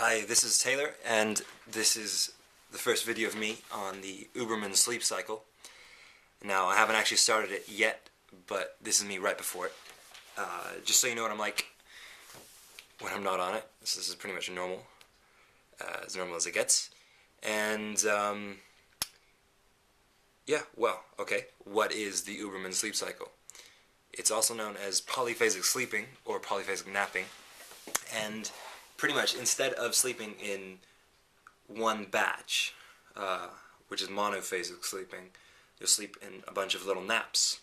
Hi, this is Taylor, and this is the first video of me on the Uberman Sleep Cycle. Now, I haven't actually started it yet, but this is me right before it. Just so you know what I'm like when I'm not on it. This is pretty much normal as it gets. And, yeah, well, okay. What is the Uberman Sleep Cycle? It's also known as polyphasic sleeping, or polyphasic napping, and pretty much instead of sleeping in one batch, which is monophasic sleeping, you'll sleep in a bunch of little naps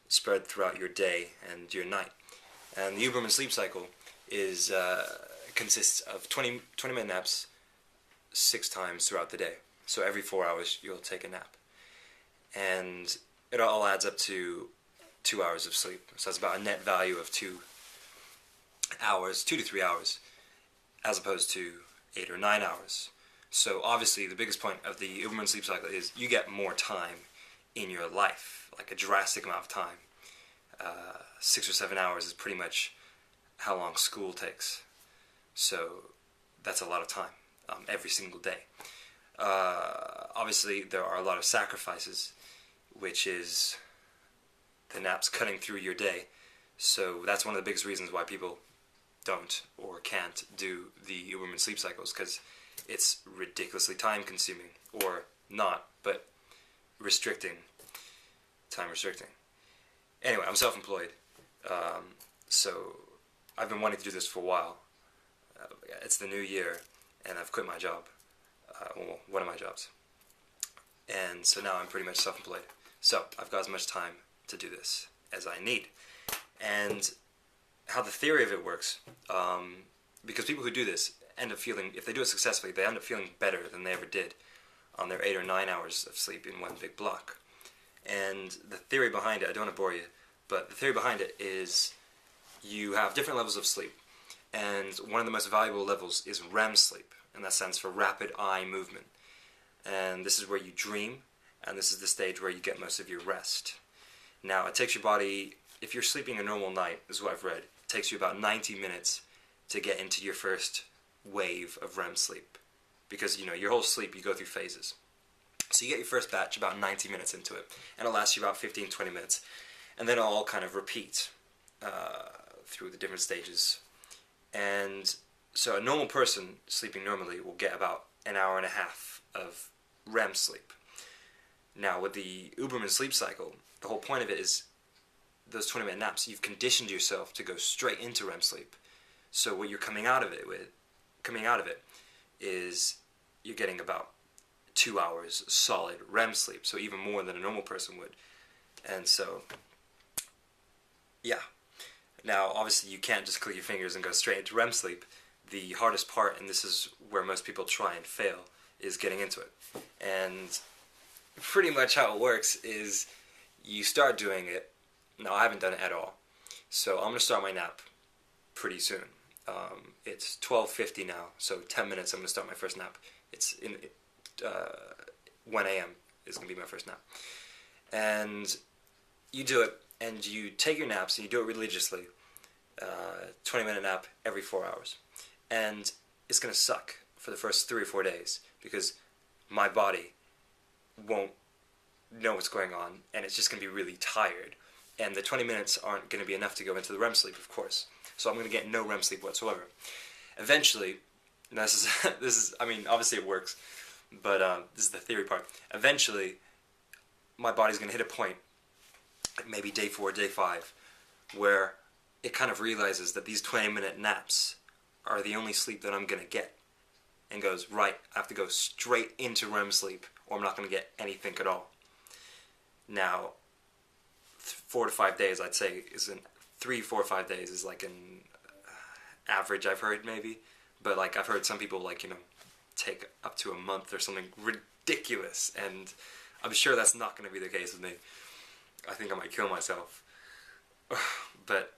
spread throughout your day and your night. And the Uberman Sleep Cycle is consists of 20-minute naps 6 times throughout the day. So every 4 hours you'll take a nap. And it all adds up to 2 hours of sleep. So that's about a net value of 2 hours, 2 to 3 hours, as opposed to 8 or 9 hours. So obviously the biggest point of the Uberman Sleep Cycle is you get more time in your life, like a drastic amount of time. 6 or 7 hours is pretty much how long school takes. So that's a lot of time, every single day. Obviously there are a lot of sacrifices, which is the naps cutting through your day. So that's one of the biggest reasons why people don't or can't do the Uberman Sleep Cycles, because it's ridiculously time consuming, or not, but time restricting. Anyway, I'm self-employed, so I've been wanting to do this for a while. It's the new year, and I've quit my job, well, one of my jobs, and so now I'm pretty much self-employed. So I've got as much time to do this as I need. And how the theory of it works, because people who do this end up feeling, if they do it successfully, they end up feeling better than they ever did on their 8 or 9 hours of sleep in one big block. And the theory behind it, I don't want to bore you, but the theory behind it is you have different levels of sleep, and one of the most valuable levels is REM sleep, and that stands for rapid eye movement. And this is where you dream, and this is the stage where you get most of your rest. Now, it takes your body, if you're sleeping a normal night, is what I've read, it takes you about 90 minutes to get into your first wave of REM sleep. Because, you know, your whole sleep, you go through phases. So you get your first batch about 90 minutes into it, and it'll last you about 15-20 minutes. And then it'll all kind of repeat through the different stages. And so a normal person sleeping normally will get about an hour and a half of REM sleep. Now, with the Uberman Sleep Cycle, the whole point of it is those 20-minute naps, you've conditioned yourself to go straight into REM sleep. So what you're coming out of it is you're getting about 2 hours solid REM sleep, so even more than a normal person would. And so, yeah. Now, obviously, you can't just click your fingers and go straight into REM sleep. The hardest part, and this is where most people try and fail, is getting into it. And pretty much how it works is you start doing it. Now, I haven't done it at all, so I'm going to start my nap pretty soon. It's 12:50 now, so 10 minutes I'm going to start my first nap. It's in 1 a.m. is going to be my first nap. And you do it, and you take your naps, and you do it religiously. 20-minute nap every 4 hours. And it's going to suck for the first 3 or 4 days, because my body won't know what's going on, and it's just going to be really tired. And the 20 minutes aren't going to be enough to go into the REM sleep, of course. So I'm going to get no REM sleep whatsoever. Eventually, this is, I mean, obviously it works, but this is the theory part. Eventually, my body's going to hit a point, like maybe day 4, day 5, where it kind of realizes that these 20-minute naps are the only sleep that I'm going to get. And goes, right, I have to go straight into REM sleep, or I'm not going to get anything at all. Now, 4 to 5 days, I'd say, is 3, 4, 5 days is like an average I've heard, maybe. But like I've heard some people, like, you know, take up to a month or something ridiculous, and I'm sure that's not going to be the case with me. I think I might kill myself. But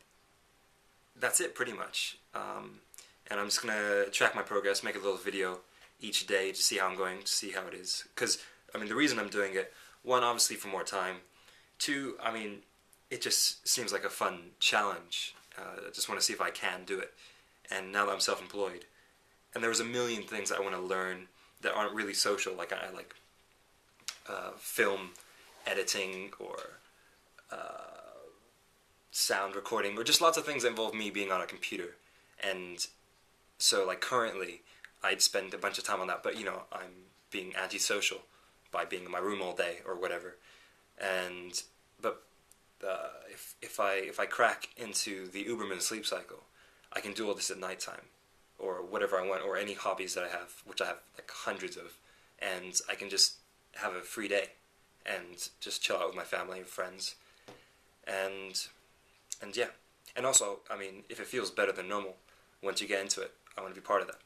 that's it, pretty much. And I'm just going to track my progress, make a little video each day to see how I'm going, to see how it is. Because, I mean, the reason I'm doing it, 1, obviously for more time. 2, I mean, it just seems like a fun challenge. I just want to see if I can do it. And now that I'm self-employed, and there was a million things that I want to learn that aren't really social. Like I like film editing or sound recording or just lots of things that involve me being on a computer. And so like currently I'd spend a bunch of time on that, but you know, I'm being antisocial by being in my room all day or whatever. And but if I crack into the Uberman Sleep Cycle, I can do all this at nighttime or whatever I want, or any hobbies that I have, which I have like hundreds of, and I can just have a free day and just chill out with my family and friends. And yeah, and also, I mean, if it feels better than normal once you get into it, I want to be part of that.